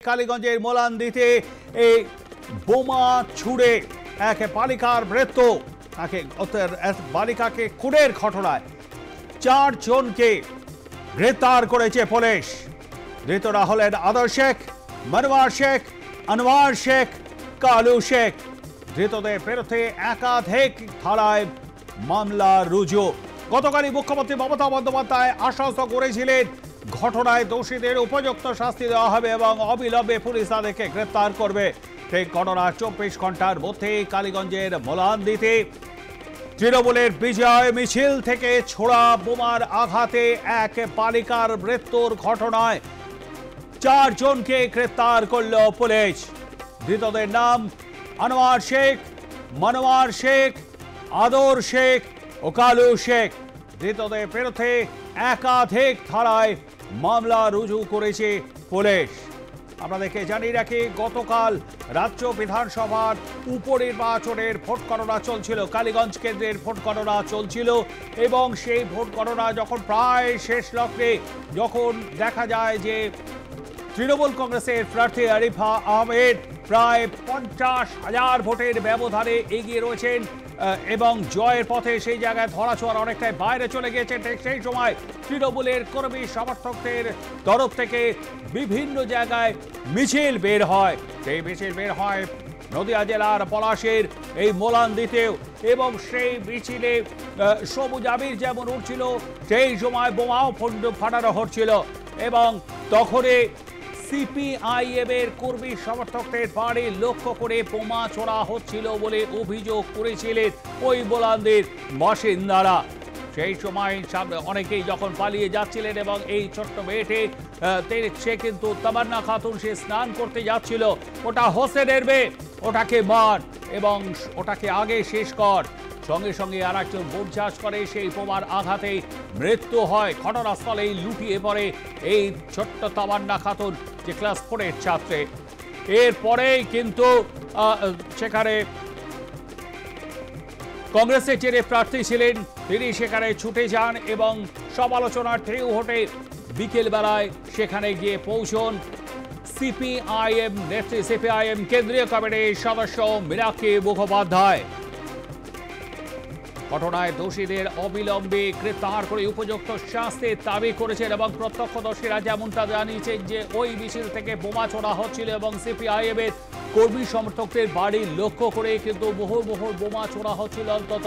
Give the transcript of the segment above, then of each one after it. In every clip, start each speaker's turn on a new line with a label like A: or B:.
A: কালীগঞ্জের মোলান্দিতে এই বোমা ছুড়ে এক বালিকার মৃত্যু, তাকে বালিকাকে খুনের ঘটনায় 4 জনকে গ্রেপ্তার করেছে পুলিশ। ধৃতরা হলেন আদর শেখ, মনোয়ার শেখ, আনোয়ার শেখ, কালু শেখ। ধৃতদের বিরুদ্ধে একাধিক ধারায় মামলা রুজু। গতকালই মুখ্যমন্ত্রী মমতা বন্দ্যোপাধ্যায় আশ্বস্ত করেছিলেন ঘটনায় দোষীদের উপযুক্ত শাস্তি দেওয়া হবে এবং অবিলম্বে পুলিশ তাদেরকে গ্রেপ্তার করবে। ঠিক ঘটনার 24 ঘন্টার মধ্যে কালীগঞ্জের মোলান্দিতে তৃণমূলের বিজয় মিছিল থেকে ছোড়া বোমার আঘাতে এক বালিকার মৃত্যুর ঘটনায় 4 জনকে গ্রেপ্তার করল পুলিশ। ধৃতদের নাম আনোয়ার শেখ, মনোয়ার শেখ, আদর শেখ ও কালু শেখ। ধৃতদের বিরুদ্ধে একাধিক ধারায় মামলা রুজু করেছে পুলিশ। আপনাদেরকে জানিয়ে রাখি, গতকাল রাজ্য বিধানসভার উপনির্বাচনের ভোট গণনা চলছিল, কালীগঞ্জ কেন্দ্রের ভোট গণনা চলছিল এবং সেই ভোট গণনা যখন প্রায় শেষ লগ্নে, যখন দেখা যায় যে তৃণমূল কংগ্রেসের প্রার্থী আরিফা আহমেদ প্রায় 50,000 ভোটের ব্যবধানে এগিয়ে রয়েছেন এবং জয়ের পথে সেই জায়গায় ধরাছোঁয়ার অনেকটাই বাইরে চলে গিয়েছে, ঠিক সেই সময় তৃণমূলের কর্মী সমর্থকদের তরফ থেকে বিভিন্ন জায়গায় মিছিল বের হয়। সেই মিছিল বের হয় নদিয়া জেলার পলাশের এই মোলান্দিতেও এবং সেই মিছিলে সবুজ আবির যেমন উঠছিল, সেই সময় বোমাও ফাটানো হচ্ছিল এবং তখনই সিপিআইএম এর কর্মী সমর্থকদের বাড়ি লক্ষ্য করে বোমা ছোড়া হচ্ছিল বলে অভিযোগ করেছিলেন ওই মোলান্দির বাসিন্দারা। সেই সময় সামনে অনেকেই যখন পালিয়ে যাচ্ছিলেন এবং এই ছোট্ট মেয়েটি সে কিন্তু তামান্না খাতুন, সে স্নান করতে যাচ্ছিল, ওটা হোসেনের মেয়ে, ওটাকে মার এবং ওটাকে আগে শেষ কর। সঙ্গে সঙ্গে আর একজন বোমচাষ করে, সেই বোমার আঘাতে মৃত্যু হয়। ঘটনাস্থলেই লুটিয়ে পড়ে এই ছোট্ট তামান্না খাতুন, যে ক্লাস 4-এর ছাত্রী। এরপরেই কিন্তু সেখানে কংগ্রেসের যে প্রার্থী ছিলেন তিনি সেখানে ছুটে যান এবং সমালোচনার ঢেউ ওঠে। বিকেল বেলায় সেখানে গিয়ে পৌঁছন সিপিআইএম নেত্রী, সিপিআইএম কেন্দ্রীয় কমিটির সদস্য মীনাক্ষী মুখোপাধ্যায়। ঘটনায় দোষীদের অবিলম্বে গ্রেপ্তার করে উপযুক্ত শাস্তির দাবি করেছেন এবং প্রত্যক্ষদর্শীরা যেমনটা জানিয়েছেন যে ওই মিছিল থেকে বোমা ছোড়া হচ্ছিল এবং সিপিআইএম এর কর্মী সমর্থকদের বাড়ি লক্ষ্য করে কিন্তু বহু বোমা ছোড়া হচ্ছিল। অন্তত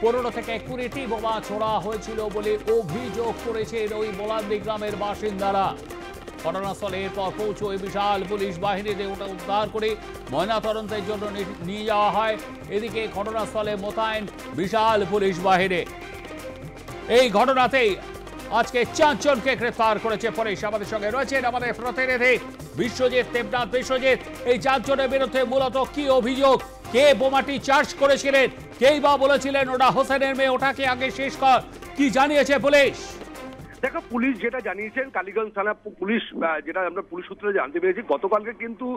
A: 15 থেকে 20টি বোমা ছোড়া হয়েছিল বলে অভিযোগ করেছেন ওই মোলান্দি গ্রামের বাসিন্দারা। ঘটনাস্থলে এরপর পৌঁছয় বিশাল পুলিশ বাহিনীতে ওটা উদ্ধার করে ময়নাতদন্তের জন্য নিয়ে যাওয়া হয়। এদিকে ঘটনাস্থলে মোতায়েন বিশাল পুলিশ বাহিনী। এই ঘটনাতেই আজকে 4 জনকে গ্রেফতার করেছে পুলিশ। আমাদের সঙ্গে রয়েছেন আমাদের প্রতিনিধি বিশ্বজিৎ দেবনাথ। বিশ্বজিৎ, এই 4 জনের বিরুদ্ধে মূলত কি অভিযোগ? কে বোমাটি চার্জ করেছিলেন? কেই বা বলেছিলেন ওটা হোসেনের মেয়ে, ওটাকে আগে শেষ কর? কি জানিয়েছে পুলিশ?
B: দেখো, পুলিশ যেটা জানিয়েছেন, কালীগঞ্জ থানা পুলিশ যেটা আমরা পুলিশ সূত্রে জানতে পেরেছি, গতকালকে কিন্তু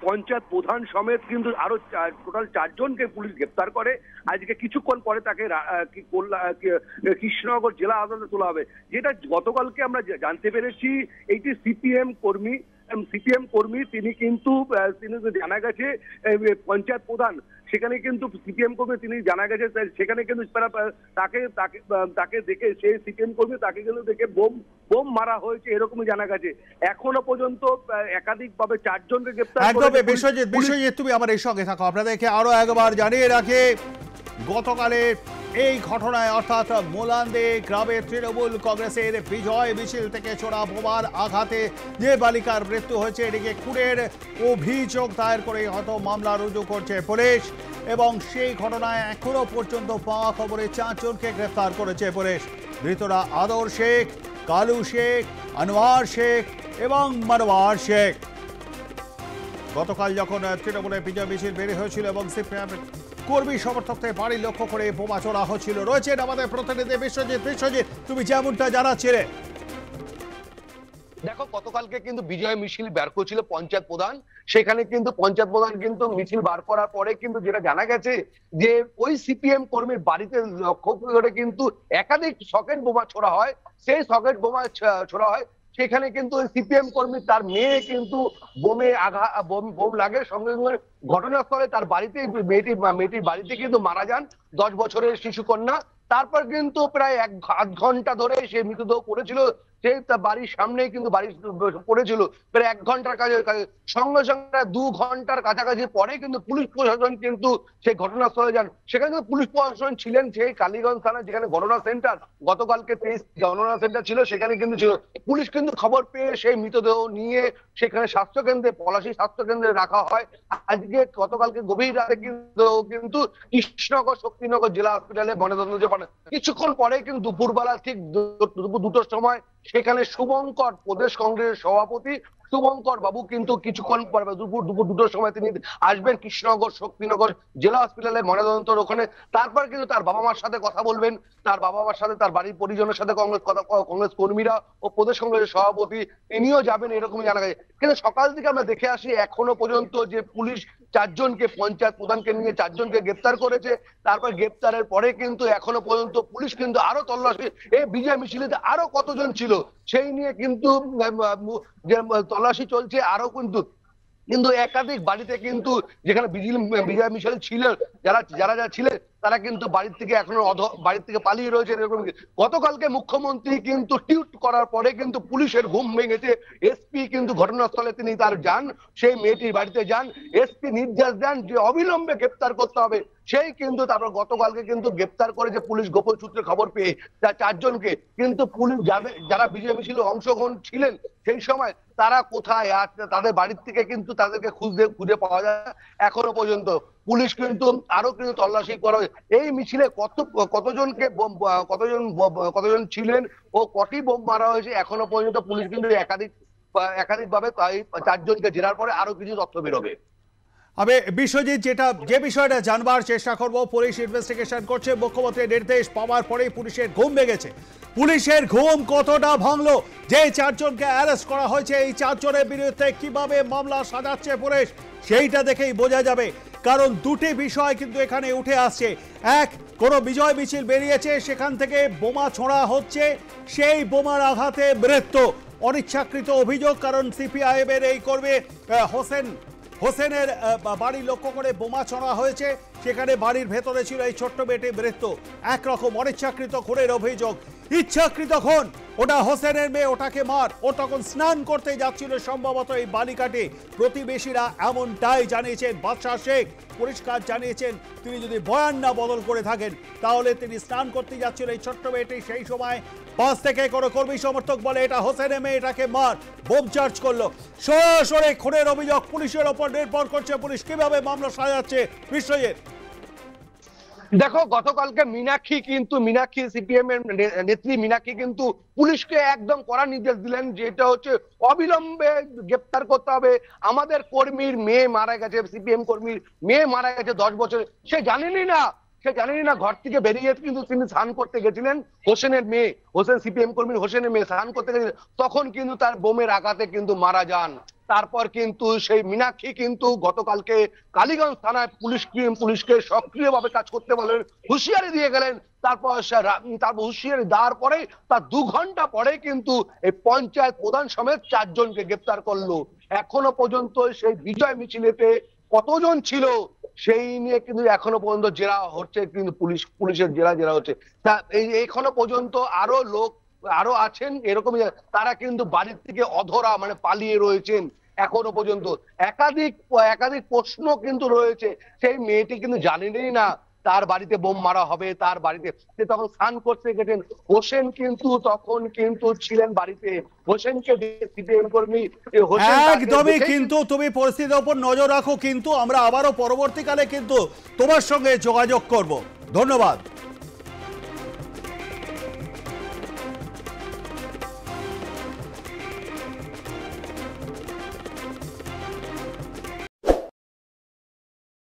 B: পঞ্চায়েত প্রধান সমেত কিন্তু আরো টোটাল 4 জনকে পুলিশ গ্রেপ্তার করে। আজকে কিছুক্ষণ পরে তাকে কৃষ্ণনগর জেলা আদালতে তোলা হবে। যেটা গতকালকে আমরা জানতে পেরেছি, এইটি সিপিএম কর্মী, তিনি কিন্তু জানা গেছে পঞ্চায়েত প্রধান, সেখানে কিন্তু সিপিএম কর্মী, তিনি জানা গেছে সেখানে কিন্তু তাকে দেখে, সেই সিপিএম কর্মী তাকে কিন্তু দেখে বোম মারা হয়েছে এরকমই জানা গেছে। এখনো পর্যন্ত একাধিকভাবে 4 জনকে গ্রেপ্তার করেছে।
A: বিশ্বজিৎ, তুমি আমার এই সঙ্গে থাকো। আপনাদেরকে আরো একবার জানিয়ে রাখি, গতকালে এই ঘটনায় অর্থাৎ মোলান্দি গ্রামের তৃণমূল কংগ্রেসের বিজয় মিছিল থেকে ছোড়া বোমার আঘাতে যে বালিকার মৃত্যু হয়েছে, এটিকে খুনের অভিযোগ দায়ের করে হয়তো মামলা রুজু করছে পুলিশ এবং সেই ঘটনায় এখনো পর্যন্ত পাওয়া খবরে 4 জনকে গ্রেফতার করেছে পুলিশ। ধৃতরা আদর শেখ, কালু শেখ, আনোয়ার শেখ এবং মনোয়ার শেখ। গতকাল যখন তৃণমূলের বিজয় মিছিল বের হয়েছিল এবং সিপিএম কর্মী সমর্থকদের বাড়ি লক্ষ্য করে বোমা ছোড়া হচ্ছিল, রয়েছেন আমাদের প্রতিনিধি বিশ্বজিৎ। বিশ্বজিৎ, তুমি যেমনটা জানাচ্ছিলে,
C: দেখো, গতকালকে কিন্তু বিজয় মিছিল বের করেছিল পঞ্চায়েত প্রধান। সেখানে কিন্তু পঞ্চায়েত প্রধান কিন্তু মিছিল বার করার পরে কিন্তু যেটা জানা গেছে যে ওই সিপিএম কর্মীর বাড়িতে লক্ষ্য করে কিন্তু একাধিক সকেট বোমা ছোড়া হয়। সেই সকেট বোমা ছোড়া হয় সেখানে কিন্তু সিপিএম কর্মী তার মেয়ে কিন্তু বোম লাগে, সঙ্গে সঙ্গে ঘটনাস্থলে তার বাড়িতে মেয়েটির বাড়িতে কিন্তু মারা যান 10 বছরের শিশুকন্যা। তারপর কিন্তু প্রায় 1.5 ঘন্টা ধরে সে মৃতদেহ পড়েছিল, সে তার বাড়ির সামনেই কিন্তু বাড়ি পড়েছিল। প্রায় 1 ঘন্টার সঙ্গে সঙ্গে 2 ঘন্টার কাছাকাছি পরে কিন্তু পুলিশ প্রশাসন কিন্তু সেই ঘটনাস্থলে যান। সেখানে কিন্তু পুলিশ প্রশাসন ছিলেন সেই কালীগঞ্জ থানা, যেখানে গণনা সেন্টার গতকালকে 23 গণনা সেন্টার ছিল, সেখানে কিন্তু ছিল। পুলিশ কিন্তু খবর পেয়ে সেই মৃতদেহ নিয়ে সেখানে স্বাস্থ্যকেন্দ্রে, পলাশী স্বাস্থ্যকেন্দ্রে রাখা হয়। আজকে গতকালকে গভীর রাতে কিন্তু কৃষ্ণনগর শক্তিনগর জেলা হসপিটালে ময়নাতদন্তে পাঠানো। কিছুক্ষণ পরে কিন্তু দুপুরবেলা ঠিক দুপুর 2টার সময় সেখানে শুভঙ্কর, প্রদেশ কংগ্রেসের সভাপতি শুভঙ্কর বাবু কিন্তু কিছুক্ষণ পরে দুপুর 2টার সময় তিনি আসবেন কৃষ্ণনগর শক্তিনগর জেলা হসপিটালে ময়নাতদন্তের ওখানে। তারপর কিন্তু তার বাবা মার সাথে কথা বলবেন, তার বাবা মার সাথে তার বাড়ির পরিজনের সাথে কংগ্রেস কর্মীরা ও প্রদেশ কংগ্রেসের সভাপতি তিনিও যাবেন, এরকমই জানা গেছে। কিন্তু সকাল থেকে আমরা দেখে আসি এখনো পর্যন্ত যে পুলিশ 4 জনকে, পঞ্চায়েত প্রধানকে নিয়ে 4 জনকে গ্রেপ্তার করেছে। তারপর গ্রেপ্তারের পরে কিন্তু এখনো পর্যন্ত পুলিশ কিন্তু আরো তল্লাশি, এই বিজয় মিছিলে আরো কতজন ছিল সেই নিয়ে কিন্তু তল্লাশি চলছে আরো কিন্তু একাধিক বাড়িতে কিন্তু যেখানে বিজয় মিছিল ছিল, যারা ছিলেন তারা কিন্তু বাড়ির থেকে পালিয়ে রয়েছে। এরকম গতকালকে মুখ্যমন্ত্রী কিন্তু টিউট করার পরে কিন্তু পুলিশের ঘুম ভেঙেছে। এসপি কিন্তু ঘটনাস্থলে তিনি তার যান, সেই মেয়েটির বাড়িতে যান, এসপি নির্দেশ দেন যে অবিলম্বে গ্রেপ্তার করতে হবে। সেই কিন্তু তারপর গতকালকে কিন্তু গ্রেপ্তার করেছে পুলিশ গোপন সূত্রে খবর পেয়ে 4 জনকে। কিন্তু পুলিশ যারা বিজয় মিছিলে অংশগ্রহণ ছিলেন সেই সময় তারা কোথায়, আর তাদের বাড়ির থেকে কিন্তু তাদেরকে খুঁজে পাওয়া যায় এখনো পর্যন্ত। পুলিশ কিন্তু আরো কিন্তু তল্লাশি করা। এই মিছিলে কতজন ছিলেন ও কটি বোম মারা হয়েছে এখনো পর্যন্ত পুলিশ কিন্তু একাধিকভাবে 4 জনকে জেরার পরে আরো কিছু তথ্য বেরোবে।
A: আমি বিশ্বজিৎ যে বিষয়টা জানবার চেষ্টা করব, পুলিশ ইনভেস্টিগেশন করছে, মুখ্যমন্ত্রীর নির্দেশ পাওয়ার পরেই পুলিশের ঘুম ভেঙেছে। পুলিশের ঘুম কতটা ভাঙলো? যে 4 জনকে অ্যারেস্ট করা হয়েছে, এই 4 জনের বিরুদ্ধে কিভাবে মামলা সাজাচ্ছে পুলিশ, সেইটা দেখেই বোঝা যাবে। কারণ দুটি বিষয় কিন্তু এখানে উঠে আসছে। এক, কোনো বিজয় মিছিল বেরিয়েছে, সেখান থেকে বোমা ছোঁড়া হচ্ছে, সেই বোমার আঘাতে মৃত্যু, অনিচ্ছাকৃত অভিযোগ। কারণ সিপিআইএম এর এই কর্মী হোসেনের বাড়ি লক্ষ্য করে বোমা ছোঁড়া হয়েছে, সেখানে বাড়ির ভেতরে ছিল এই ছোট্ট মেয়েটির মৃত্যু। একরকম অনিচ্ছাকৃত খুনের অভিযোগ। ইচ্ছাকৃত খুন, ওটা হোসেনের মেয়ে, ওটাকে মার। ও তখন স্নান করতে যাচ্ছিল সম্ভবত এই বালিকাটি। প্রতিবেশীরা এমনটাই জানিয়েছেন। বাদশাহ শেখ পরিষ্কার জানিয়েছেন তিনি যদি বয়ান না বদল করে থাকেন তাহলে তিনি স্নান করতে যাচ্ছিল এই ছোট্ট মেয়েটি। সেই সময় পাশ থেকে কোনো কর্মী সমর্থক বলে এটা হোসেনের মেয়ে, এটাকে মার, বোম চার্জ করলো। সরাসরি খুনের অভিযোগ পুলিশের ওপর নির্ভর করছে পুলিশ কিভাবে মামলা সাজাচ্ছে। বিশ্বজিৎ,
C: দেখো গতকালকে মীনাক্ষী সিপিএম এর নেত্রী মীনাক্ষী কিন্তু পুলিশকে একদম কড়া নির্দেশ দিলেন, যেটা হচ্ছে অবিলম্বে গ্রেপ্তার করতে হবে। আমাদের কর্মীর মেয়ে মারা গেছে, সিপিএম কর্মীর মেয়ে মারা গেছে 10 বছরে, সে জানেনই না ঘর থেকে বেরিয়ে কিন্তু তিনি স্নান করতে গেছিলেন। হোসেন সিপিএম কর্মীর হোসেনের মেয়ে স্নান করতে গেছিলেন, তখন কিন্তু তার বোমের আঘাতে কিন্তু মারা যান। তারপর কিন্তু সেই মীনাক্ষী কিন্তু গতকালকে কালীগঞ্জ থানায় পুলিশকে সক্রিয়ভাবে কাজ করতে বলেন, হুঁশিয়ারি দিয়ে গেলেন। তারপর হুঁশিয়ারি দেওয়ার পরে তার 2 ঘন্টা পরে কিন্তু এই পঞ্চায়েত প্রধান সমেত 4 জনকে গ্রেপ্তার করলো। এখনো পর্যন্ত সেই বিজয় মিছিলেতে কতজন ছিল সেই নিয়ে কিন্তু এখনো পর্যন্ত জেরা হচ্ছে, কিন্তু পুলিশের জেরা হচ্ছে। তা এখনো পর্যন্ত আরো আছেন এরকমই, তারা কিন্তু বাড়ির থেকে অধরা মানে পালিয়ে রয়েছেন। এখনো পর্যন্ত একাধিক প্রশ্ন কিন্তু রয়েছে। সেই মেয়েটি কিন্তু জানেনই না তার বাড়িতে বোম মারা হবে, তার বাড়িতে সে তখন স্নান করতে গেছেন। হোসেন কিন্তু তখন কিন্তু ছিলেন বাড়িতে, হোসেনকে সিপিএম কর্মী
A: একদমই। কিন্তু তুমি পরিস্থিতির উপর নজর রাখো, কিন্তু আমরা আবারও পরবর্তীকালে কিন্তু তোমার সঙ্গে যোগাযোগ করব। ধন্যবাদ।